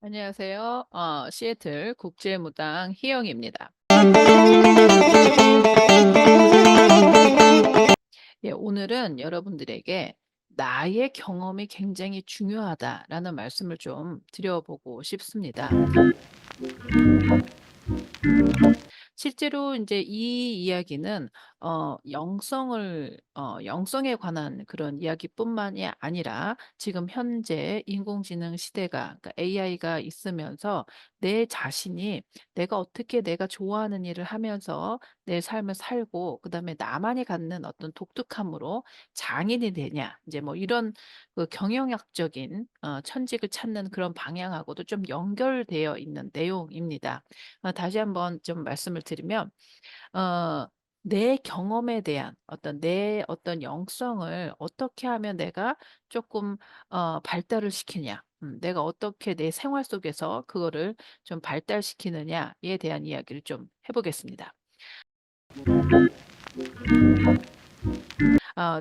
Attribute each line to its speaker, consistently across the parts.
Speaker 1: 안녕하세요. 시애틀 국제무당 희영입니다. 예, 오늘은 여러분들에게 나의 경험이 굉장히 중요하다라는 말씀을 좀 드려보고 싶습니다. 실제로 이제 이 이야기는 영성에 관한 그런 이야기뿐만이 아니라 지금 현재 인공지능 시대가 그러니까 AI가 있으면서 내 자신이 내가 어떻게 내가 좋아하는 일을 하면서 내 삶을 살고 그다음에 나만이 갖는 어떤 독특함으로 장인이 되냐 이제 뭐 이런 그 경영학적인 천직을 찾는 그런 방향하고도 좀 연결되어 있는 내용입니다. 다시 한번 좀 말씀을 드리면 어 내 경험에 대한 내 어떤 영성을 어떻게 하면 내가 조금 발달을 시키냐, 내가 어떻게 내 생활 속에서 그거를 좀 발달시키느냐에 대한 이야기를 좀 해 보겠습니다.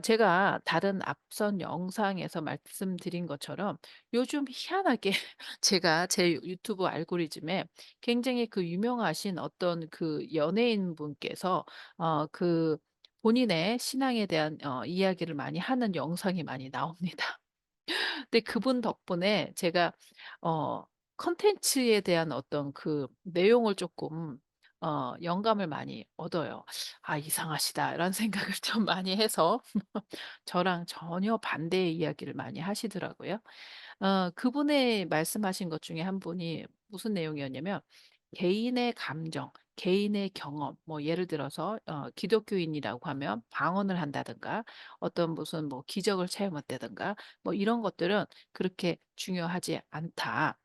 Speaker 1: 제가 다른 앞선 영상에서 말씀드린 것처럼 요즘 희한하게 제가 제 유튜브 알고리즘에 굉장히 그 유명하신 어떤 그 연예인분께서 그 본인의 신앙에 대한 이야기를 많이 하는 영상이 많이 나옵니다. 근데 그분 덕분에 제가 어 콘텐츠에 대한 어떤 그 내용을 조금 영감을 많이 얻어요. '아 이상하시다.'라는 생각을 좀 많이 해서 저랑 전혀 반대의 이야기를 많이 하시더라고요. 그분의 말씀하신 것 중에 한 분이 무슨 내용이었냐면 개인의 감정, 개인의 경험 뭐 예를 들어서 기독교인이라고 하면 방언을 한다든가 어떤 무슨 뭐 기적을 체험했다든가 뭐 이런 것들은 그렇게 중요하지 않다.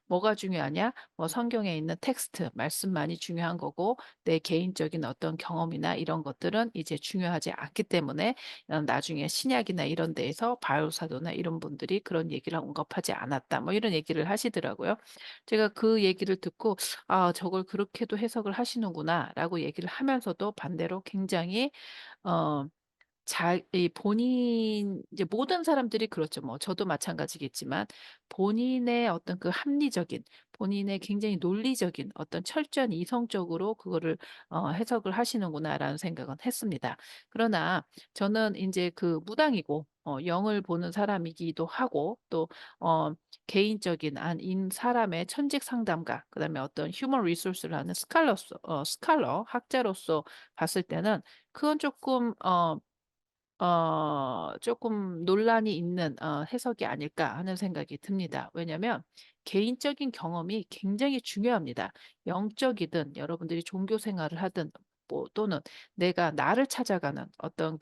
Speaker 1: 뭐가 중요하냐? 뭐 성경에 있는 텍스트, 말씀만이 중요한 거고 내 개인적인 어떤 경험이나 이런 것들은 이제 중요하지 않기 때문에 나중에 신약이나 이런 데에서 바울 사도나 이런 분들이 그런 얘기를 언급하지 않았다. 뭐 이런 얘기를 하시더라고요. 제가 그 얘기를 듣고 '아 저걸 그렇게도 해석을 하시는구나.'라고 얘기를 하면서도 반대로 굉장히 어 이 본인 이제 모든 사람들이 그렇죠. 뭐 저도 마찬가지겠지만 본인의 어떤 그 합리적인 본인의 굉장히 논리적인 어떤 철저한 이성적으로 그거를 '해석을 하시는구나.'라는 생각은 했습니다. 그러나 저는 이제 그 무당이고 영을 보는 사람이기도 하고 또 어 개인적인 사람의 천직 상담가 그다음에 어떤 휴먼 리소스를 하는 스칼러 학자로서 봤을 때는 그건 조금 조금 논란이 있는 해석이 아닐까 하는 생각이 듭니다. 왜냐하면 개인적인 경험이 굉장히 중요합니다. 영적이든 여러분들이 종교 생활을 하든 뭐 또는 내가 나를 찾아가는 어떤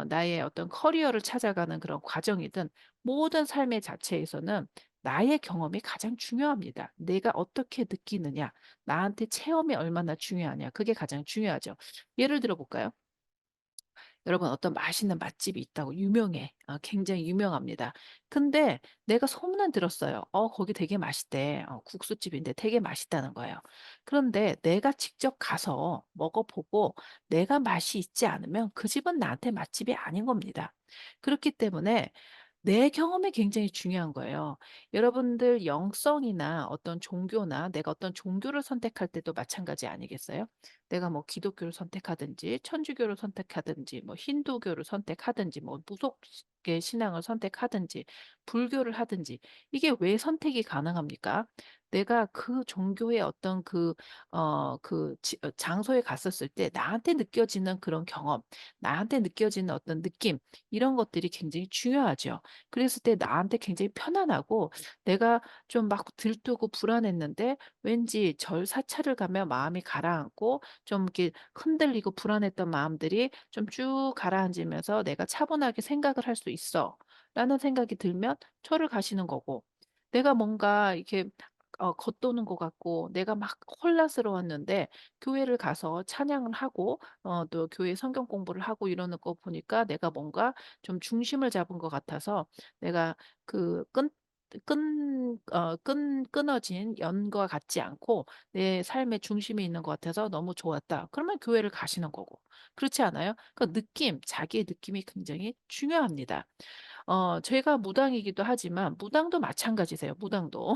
Speaker 1: 나의 어떤 커리어를 찾아가는 그런 과정이든 모든 삶의 자체에서는 나의 경험이 가장 중요합니다. 내가 어떻게 느끼느냐, 나한테 체험이 얼마나 중요하냐, 그게 가장 중요하죠. 예를 들어 볼까요? 여러분 어떤 맛있는 맛집이 있다고 유명해. 굉장히 유명합니다. 근데 내가 소문은 들었어요. 거기 되게 맛있대. 국수집인데 되게 맛있다는 거예요. 그런데 내가 직접 가서 먹어 보고 내가 맛이 있지 않으면 그 집은 나한테 맛집이 아닌 겁니다. 그렇기 때문에 내 경험이 굉장히 중요한 거예요. 여러분들 영성이나 어떤 종교나 내가 어떤 종교를 선택할 때도 마찬가지 아니겠어요? 내가 뭐 기독교를 선택하든지 천주교를 선택하든지 뭐 힌두교를 선택하든지 뭐 무속의 신앙을 선택하든지 불교를 하든지 이게 왜 선택이 가능합니까? 내가 그 종교의 어떤 장소에 갔었을 때 나한테 느껴지는 그런 경험, 나한테 느껴지는 어떤 느낌 이런 것들이 굉장히 중요하죠. 그랬을 때 나한테 굉장히 편안하고 내가 좀 막 들뜨고 불안했는데 왠지 절 사찰을 가면 마음이 가라앉고 좀 이렇게 흔들리고 불안했던 마음들이 좀 쭉 가라앉으면서 '내가 차분하게 생각을 할 수 있어.'라는 생각이 들면 절을 가시는 거고 내가 뭔가 이렇게 겉도는 것 같고 내가 막 혼란스러웠는데 교회를 가서 찬양을 하고 또 교회 성경 공부를 하고 이러는 거 보니까 내가 뭔가 좀 중심을 잡은 것 같아서 내가 그 끊어진 연과 같지 않고 내 삶의 중심에 있는 것 같아서 너무 좋았다. 그러면 교회를 가시는 거고. 그렇지 않아요? 그 느낌, 자기의 느낌이 굉장히 중요합니다. 제가 무당이기도 하지만 무당도 마찬가지세요, 무당도.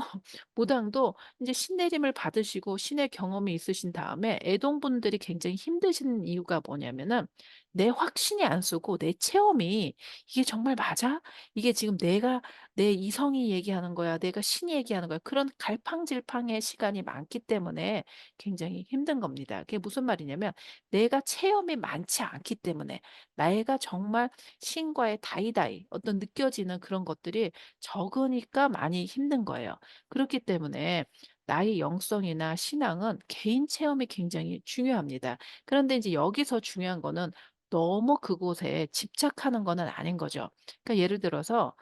Speaker 1: 무당도 인제 신내림을 받으시고 신의 경험이 있으신 다음에 애동분들이 굉장히 힘드신 이유가 뭐냐면은 내 확신이 안 서고 내 체험이 '이게 정말 맞아? 이게 지금 내가 내 이성이 얘기하는 거야? 내가 신이 얘기하는 거야?' 그런 갈팡질팡의 시간이 많기 때문에 굉장히 힘든 겁니다. 그게 무슨 말이냐면 내가 체험이 많지 않기 때문에 내가 정말 신과의 다이다이 어떤 느껴지는 그런 것들이 적으니까 많이 힘든 거예요. 그렇기 때문에 나의 영성이나 신앙은 개인 체험이 굉장히 중요합니다. 그런데 이제 여기서 중요한 거는 너무 그곳에 집착하는 거는 아닌 거죠. 그러니까 예를 들어서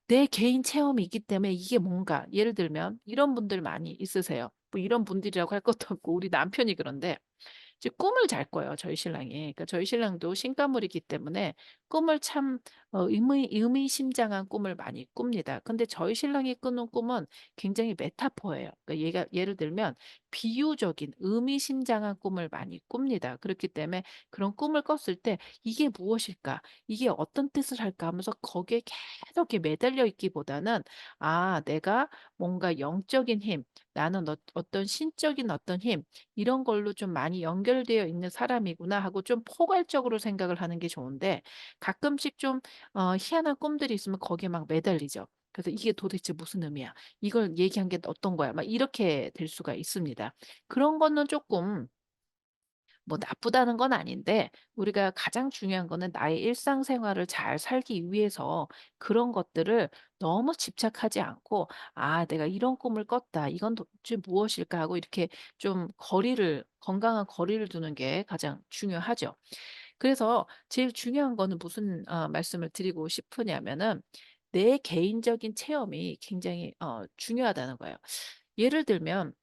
Speaker 1: 내 개인 체험이 있기 때문에 이게 뭔가 예를 들면 이런 분들 많이 있으세요. 뭐 이런 분들이라고 할 것도 없고 우리 남편이 그런데 이제 꿈을 잘 꿔요, 저희 신랑이. 그러니까 저희 신랑도 신가물이기 때문에 꿈을 참 의미심장한 꿈을 많이 꿉니다. 근데 저희 신랑이 꾸는 꿈은 굉장히 메타포예요. 그러니까 얘가 예를 들면 비유적인 의미심장한 꿈을 많이 꿉니다. 그렇기 때문에 그런 꿈을 꿨을 때 '이게 무엇일까? 이게 어떤 뜻을 할까?' 하면서 거기에 계속 이렇게 매달려 있기보다는 '아 내가 뭔가 영적인 힘, 나는 어떤 신적인 어떤 힘 이런 걸로 좀 많이 연결되어 있는 사람이구나.' 하고 좀 포괄적으로 생각을 하는 게 좋은데 가끔씩 좀 희한한 꿈들이 있으면 거기에 막 매달리죠. 그래서 '이게 도대체 무슨 의미야? 이걸 얘기한 게 어떤 거야?' 막 이렇게 될 수가 있습니다. 그런 거는 쪼끔 뭐 나쁘다는 건 아닌데 우리가 가장 중요한 거는 나의 일상생활을 잘 살기 위해서 그런 것들을 너무 집착하지 않고 '아 내가 이런 꿈을 꿨다. 이건 도대체 무엇일까?' 하고 이렇게 좀 거리를 건강한 거리를 두는 게 가장 중요하죠. 그래서 제일 중요한 거는 무슨 말씀을 드리고 싶으냐면은 내 개인적인 체험이 굉장히 중요하다는 거예요. 예를 들면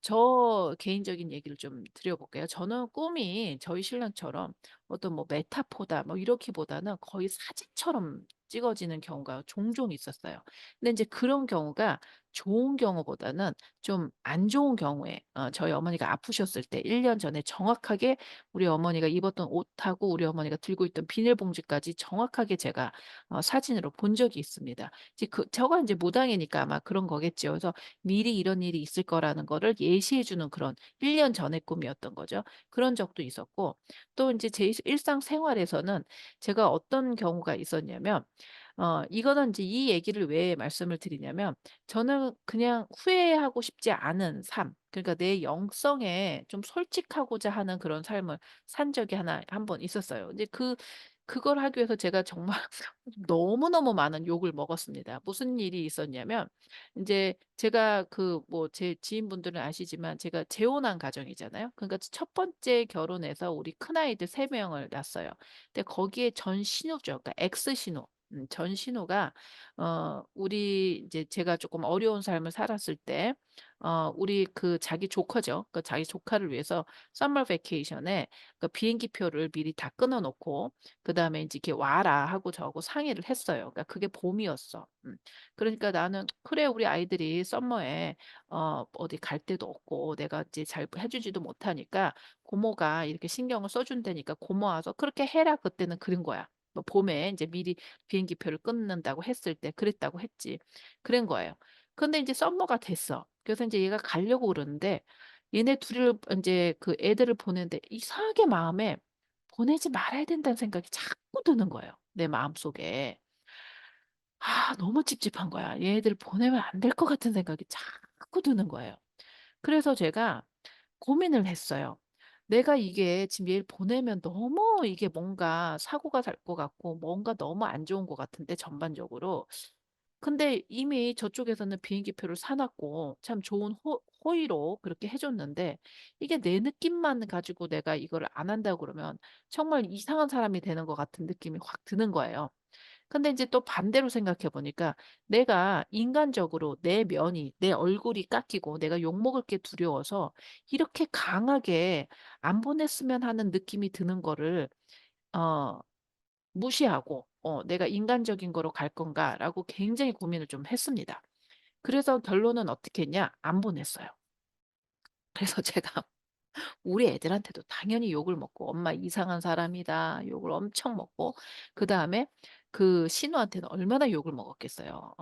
Speaker 1: 저 개인적인 얘기를 좀 드려 볼게요. 저는 꿈이 저희 신랑처럼 어떤 뭐 메타포다 뭐 이렇기보다는 거의 사진처럼 찍어지는 경우가 종종 있었어요. 근데 인제 그런 경우가 좋은 경우보다는 좀 안 좋은 경우에 저희 어머니가 아프셨을 때 1년 전에 정확하게 우리 어머니가 입었던 옷하고 우리 어머니가 들고 있던 비닐봉지까지 정확하게 제가 사진으로 본 적이 있습니다. 이제 저가 인제 무당이니까 아마 그런 거겠죠. 그래서 미리 이런 일이 있을 거라는 거를 예시해 주는 그런 1년 전의 꿈이었던 거죠. 그런 적도 있었고 또 인제 제 일상생활에서는 제가 어떤 경우가 있었냐면 이거는 인제 이 얘기를 왜 말씀을 드리냐면 저는 그냥 후회하고 싶지 않은 삶 그러니까 내 영성에 좀 솔직하고자 하는 그런 삶을 산 적이 한 번 있었어요. 이제 그걸 하기 위해서 제가 정말 너무너무 많은 욕을 먹었습니다. 무슨 일이 있었냐면 인제 제가 그 뭐 제 지인분들은 아시지만 제가 재혼한 가정이잖아요. 그러니까 첫 번째 결혼해서 우리 큰아이들 3 명을 낳았어요. 근데 거기에 전 신우죠. 그러니까 엑스 신우. 전 신우가 우리 이제 제가 쪼끔 어려운 삶을 살았을 때 우리 그 자기 조카죠. 그 자기 조카를 위해서 서머 베케이션에 그 비행기표를 미리 다 끊어 놓고 그다음에 인제 이렇게 "와라." 하고 저하고 상의를 했어요. 그러니까 그게 봄이었어. 그러니까 나는 '그래 우리 아이들이 서머에 어디 갈 데도 없고 내가 이제 잘 해 주지도 못하니까 고모가 이렇게 신경을 써 준다니까 고모 와서 그렇게 해라.' 그때는 그런 거야. 뭐 봄에 인제 미리 비행기표를 끊는다고 했을 때 그랬다고 했지. 그런 거예요. 근데 인제 서머가 됐어. 그래서 인제 얘가 가려고 그러는데 얘네 둘을 인제 그 애들을 보내는데 이상하게 마음에 보내지 말아야 된다는 생각이 자꾸 드는 거예요, 내 마음속에. 너무 찝찝한 거야. 얘네들 보내면 안 될 것 같은 생각이 자꾸 드는 거예요. 그래서 제가 고민을 했어요. 내가 이게 지금 얘를 보내면 너무 이게 뭔가 사고가 날 것 같고 뭔가 너무 안 좋은 것 같은데 전반적으로. 근데 이미 저쪽에서는 비행기표를 사 놨고 참 좋은 호의로 그렇게 해 줬는데 이게 내 느낌만 가지고 내가 이거를 안 한다고 그러면 정말 이상한 사람이 되는 것 같은 느낌이 확 드는 거예요. 근데 인제 또 반대로 생각해 보니까 내가 인간적으로 내 면이 내 얼굴이 깎이고 내가 욕먹을 게 두려워서 이렇게 강하게 안 보냈으면 하는 느낌이 드는 거를 어 무시하고 '내가 인간적인 거로 갈 건가.'라고 굉장히 고민을 좀 했습니다. 그래서 결론은 어떻게 했냐? 안 보냈어요. 그래서 제가 우리 애들한테도 당연히 욕을 먹고 "엄마 이상한 사람이다." 욕을 엄청 먹고 그다음에 그 신우한테는 얼마나 욕을 먹었겠어요.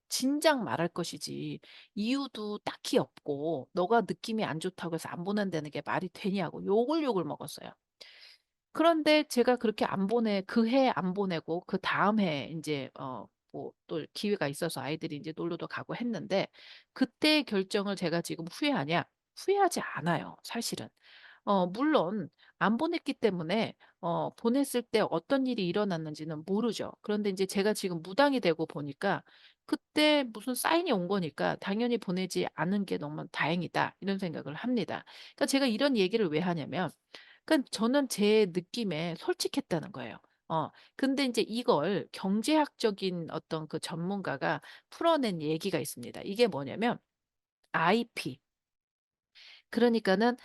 Speaker 1: 진작 말할 것이지 이유도 딱히 없고 "너가 느낌이 안 좋다고 해서 안 보낸다는 게 말이 되냐."고 욕을 먹었어요. 그런데 제가 그렇게 안 보내 그 해 안 보내고 그다음 해에 인제 뭐 또 기회가 있어서 아이들이 인제 놀러도 가고 했는데 그때의 결정을 제가 지금 후회하냐? 후회하지 않아요 사실은. 물론 안 보냈기 때문에 보냈을 때 어떤 일이 일어났는지는 모르죠. 그런데 인제 제가 지금 무당이 되고 보니까 그때 무슨 사인이 온 거니까 '당연히 보내지 않은 게 너무 다행이다.' 이런 생각을 합니다. 그러니까 제가 이런 얘기를 왜 하냐면 그러니까 저는 제 느낌에 솔직했다는 거예요. 근데 인제 이걸 경제학적인 어떤 그 전문가가 풀어낸 얘기가 있습니다. 이게 뭐냐면 IP 그러니까는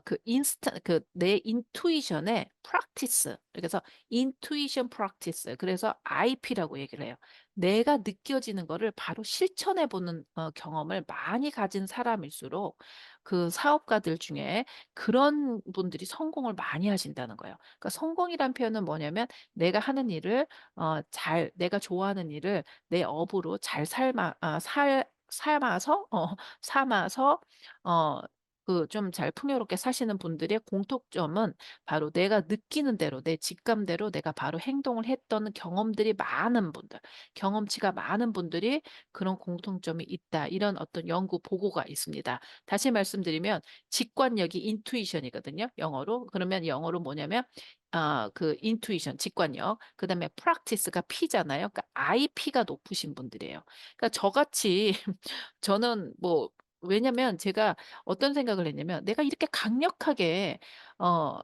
Speaker 1: 그 인스타 그 내 인투이션의 프랙티스 그래서 인투이션 프랙티스 그래서 IP라고 얘기를 해요. 내가 느껴지는 거를 바로 실천해 보는 경험을 많이 가진 사람일수록 그 사업가들 중에 그런 분들이 성공을 많이 하신다는 거예요. 그러니까 성공이란 표현은 뭐냐면 내가 하는 일을 잘 내가 좋아하는 일을 내 업으로 잘 삶아 아 살 삶아서 삼아서 어 좀 잘 풍요롭게 사시는 분들의 공통점은 바로 내가 느끼는 대로 내 직감대로 내가 바로 행동을 했던 경험들이 많은 분들, 경험치가 많은 분들이 그런 공통점이 있다. 이런 어떤 연구 보고가 있습니다. 다시 말씀드리면 직관력이 intuition이거든요, 영어로. 그러면 영어로 뭐냐면 그 intuition 직관력, 그다음에 practice가 P잖아요. 그러니까 IP가 높으신 분들이에요. 그러니까 저같이 저는 뭐 왜냐면 제가 어떤 생각을 했냐면 '내가 이렇게 강력하게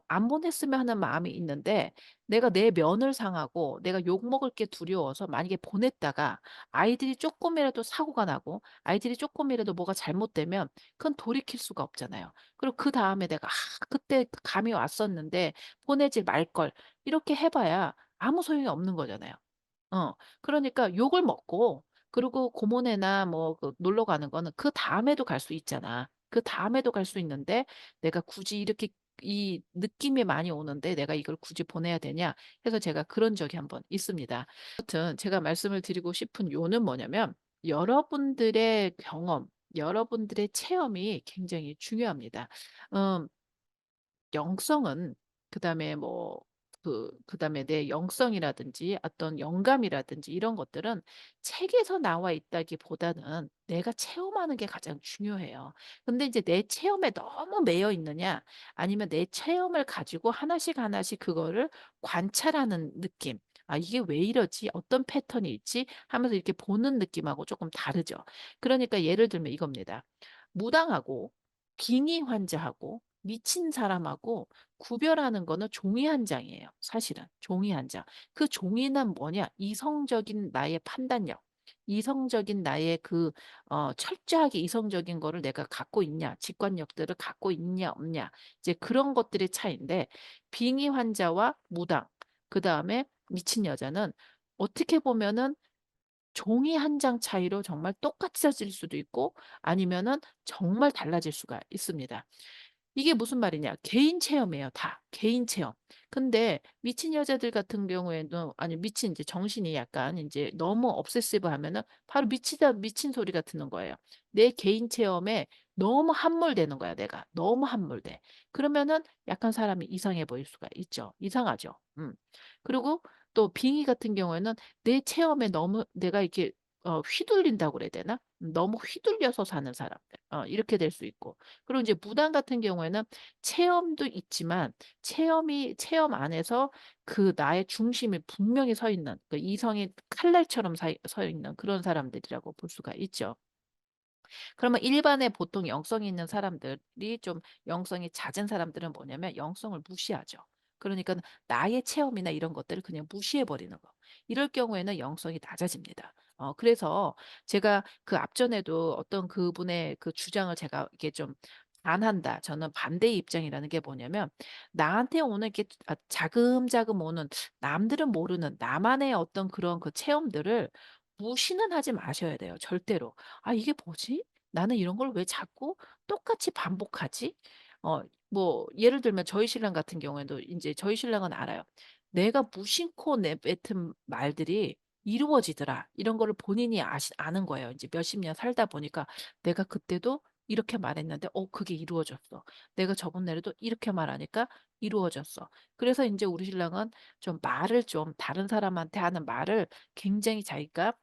Speaker 1: 안 보냈으면 하는 마음이 있는데 내가 내 면을 상하고 내가 욕먹을 게 두려워서 만약에 보냈다가 아이들이 쪼끔이라도 사고가 나고 아이들이 쪼끔이라도 뭐가 잘못되면 그건 돌이킬 수가 없잖아요. 그리고 그다음에 내가 '아 그때 그 감이 왔었는데 보내지 말걸.' 이렇게 해 봐야 아무 소용이 없는 거잖아요. 그러니까 욕을 먹고 그리고 고모네나 뭐 그 놀러 가는 거는 그다음에도 갈 수 있잖아. 그다음에도 갈 수 있는데 '내가 굳이 이렇게 이 느낌이 많이 오는데 내가 이걸 굳이 보내야 되냐?' 해서 제가 그런 적이 한번 있습니다. 아무튼 제가 말씀을 드리고 싶은 요는 뭐냐면 여러분들의 경험, 여러분들의 체험이 굉장히 중요합니다. 음 영성은 그다음에 뭐 그다음에 내 영성이라든지 어떤 영감이라든지 이런 것들은 책에서 나와 있다기보다는 내가 체험하는 게 가장 중요해요. 근데 이제 내 체험에 너무 매여 있느냐 아니면 내 체험을 가지고 하나씩 하나씩 그거를 관찰하는 느낌. '아 이게 왜 이러지? 어떤 패턴이 있지?' 하면서 이렇게 보는 느낌하고 조금 다르죠. 그러니까 예를 들면 이겁니다. 무당하고 빙의 환자하고 미친 사람하고 구별하는 거는 종이 한 장이에요 사실은. 종이 한 장. 그 종이는 뭐냐? 이성적인 나의 판단력, 이성적인 나의 그 철저하게 이성적인 거를 내가 갖고 있냐, 직관력들을 갖고 있냐 없냐 이제 그런 것들의 차이인데 빙의 환자와 무당 그다음에 미친 여자는 어떻게 보면은 종이 한 장 차이로 정말 똑같아질 수도 있고 아니면은 정말 달라질 수가 있습니다. 이게 무슨 말이냐. 개인 체험이에요 다. 개인 체험. 근데 미친 여자들 같은 경우에는 아니 미친 이제 정신이 약간 인제 너무 obsessive하면은 바로 미치다 미친 소리가 드는 거예요. 내 개인 체험에 너무 함몰되는 거야 내가. 너무 함몰돼. 그러면은 약간 사람이 이상해 보일 수가 있죠. 이상하죠. 그리고 또 빙의 같은 경우에는 내 체험에 너무 내가 이렇게 휘둘린다고 그래야 되나? 너무 휘둘려서 사는 사람들. 이렇게 될 수 있고. 그리고 이제 무당 같은 경우에는 체험도 있지만 체험 안에서 그 나의 중심이 분명히 서 있는 그 이성의 칼날처럼 서 있는 그런 사람들이라고 볼 수가 있죠. 그러면 일반의 보통 영성이 있는 사람들이 좀 영성이 잦은 사람들은 뭐냐면 영성을 무시하죠. 그러니까 나의 체험이나 이런 것들을 그냥 무시해 버리는 거. 이럴 경우에는 영성이 낮아집니다. 그래서 제가 그 앞전에도 어떤 그분의 그 주장을 제가 이렇게 좀 반한다. 저는 반대의 입장이라는 게 뭐냐면 나한테 오는 이렇게 자금자금 오는 남들은 모르는 나만의 어떤 그런 그 체험들을 무시는 하지 마셔야 돼요 절대로. '아 이게 뭐지? 나는 이런 걸 왜 자꾸 똑같이 반복하지?' 뭐 예를 들면 저희 신랑 같은 경우에도 인제 저희 신랑은 알아요. 내가 무심코 내뱉은 말들이 이루어지더라. 이런 거를 본인이 아는 거예요. 이제 몇십 년 살다 보니까 '내가 그때도 이렇게 말했는데 그게 이루어졌어. 내가 저번에도 이렇게 말하니까 이루어졌어.' 그래서 인제 우리 신랑은 좀 말을 좀 다른 사람한테 하는 말을 굉장히 자기가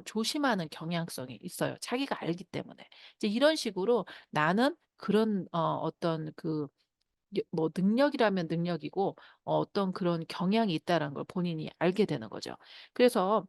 Speaker 1: 조심하는 경향성이 있어요, 자기가 알기 때문에. 이제 이런 식으로 나는 그런 어떤 그 뭐 능력이라면 능력이고 어떤 그런 경향이 있다라는 걸 본인이 알게 되는 거죠. 그래서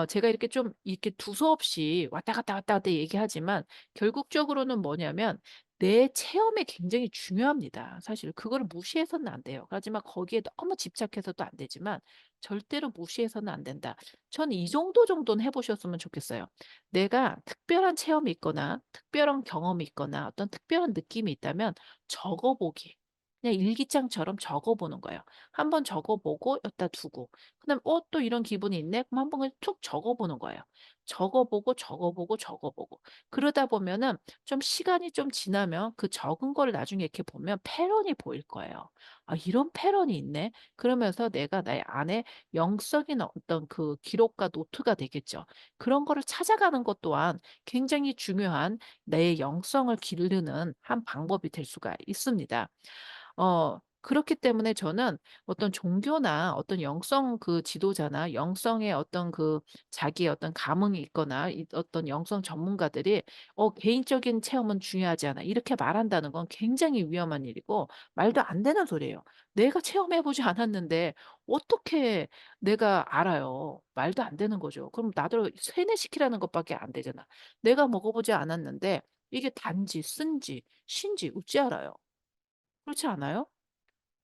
Speaker 1: 제가 이렇게 좀 이렇게 두서없이 왔다 갔다 왔다 갔다 얘기하지만 결국적으로는 뭐냐면 내 체험이 굉장히 중요합니다. 사실 그거를 무시해서는 안 돼요. 하지만 거기에 너무 집착해서도 안 되지만 절대로 무시해서는 안 된다. 저는 이 정도는 해 보셨으면 좋겠어요. 내가 특별한 체험이 있거나 특별한 경험이 있거나 어떤 특별한 느낌이 있다면 적어 보기. 그냥 일기장처럼 적어 보는 거예요. 한번 적어 보고 여기다 두고 그다음에 또 이런 기분이 있네?' 그럼 한 번 그냥 툭 적어 보는 거예요. 적어 보고, 적어 보고, 적어 보고. 그러다 보면은 좀 시간이 좀 지나면 그 적은 걸 나중에 이렇게 보면 패런이 보일 거예요. '아 이런 패런이 있네.' 그러면서 내가 내 안에 영적인 어떤 그 기록과 노트가 되겠죠. 그런 거를 찾아가는 것 또한 굉장히 중요한 내 영성을 기르는 한 방법이 될 수가 있습니다. 그렇기 때문에 저는 어떤 종교나 어떤 영성 그 지도자나 영성의 어떤 그 자기의 어떤 감흥이 있거나 어떤 영성 전문가들이 "개인적인 체험은 중요하지 않아." 이렇게 말한다는 건 굉장히 위험한 일이고 말도 안 되는 소리예요. 내가 체험해 보지 않았는데 어떻게 내가 알아요. 말도 안 되는 거죠. 그럼 나를 세뇌시키라는 것밖에 안 되잖아. 내가 먹어 보지 않았는데 이게 단지 쓴지 신지 어찌 알아요. 그렇지 않아요?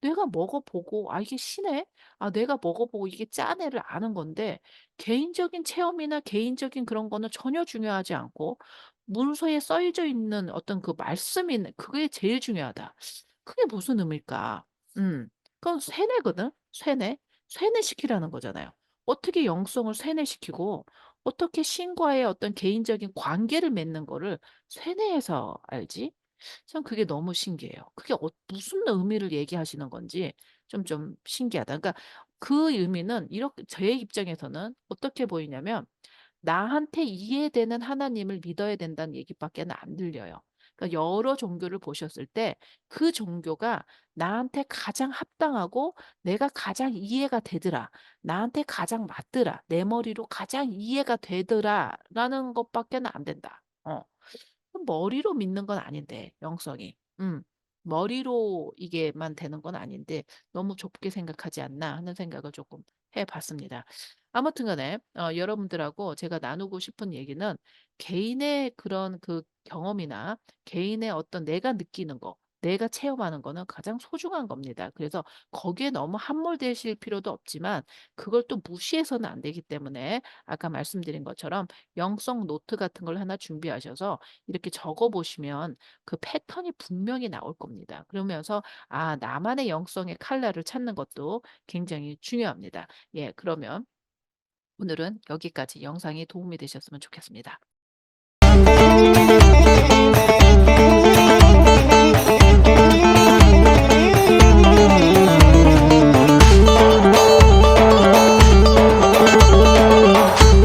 Speaker 1: 내가 먹어 보고 '아 이게 시네?' 내가 먹어 보고 이게 짜네.'를 아는 건데 개인적인 체험이나 개인적인 그런 거는 전혀 중요하지 않고 문서에 써져 있는 어떤 그 말씀이 그게 제일 중요하다. 그게 무슨 의미일까? 음. 그건 세뇌거든. 세뇌. 세뇌시키라는 거잖아요. 어떻게 영성을 세뇌시키고 어떻게 신과의 어떤 개인적인 관계를 맺는 거를 세뇌해서 알지? 참 그게 너무 신기해요. 그게 무슨 의미를 얘기하시는 건지 좀 신기하다. 그러니까 그 의미는 이렇게 제 입장에서는 어떻게 보이냐면 나한테 이해되는 하나님을 믿어야 된다는 얘기밖에는 안 들려요. 그러니까 여러 종교를 보셨을 때 그 종교가 나한테 가장 합당하고 내가 가장 이해가 되더라. 나한테 가장 맞더라. 내 머리로 가장 이해가 되더라라는 것밖에는 안 된다. 머리로 믿는 건 아닌데 영성이. 머리로 이게만 되는 건 아닌데 '너무 좁게 생각하지 않나.' 하는 생각을 조금 해 봤습니다. 아무튼 간에 여러분들하고 제가 나누고 싶은 얘기는 개인의 그런 그 경험이나 개인의 어떤 내가 느끼는 거, 내가 체험하는 거는 가장 소중한 겁니다. 그래서 거기에 너무 함몰되실 필요도 없지만 그걸 또 무시해서는 안 되기 때문에 아까 말씀드린 것처럼 영성 노트 같은 걸 하나 준비하셔서 이렇게 적어 보시면 그 패턴이 분명히 나올 겁니다. 그러면서 나만의 영성의 칼날을 찾는 것도 굉장히 중요합니다. 예, 그러면 오늘은 여기까지 영상이 도움이 되셨으면 좋겠습니다.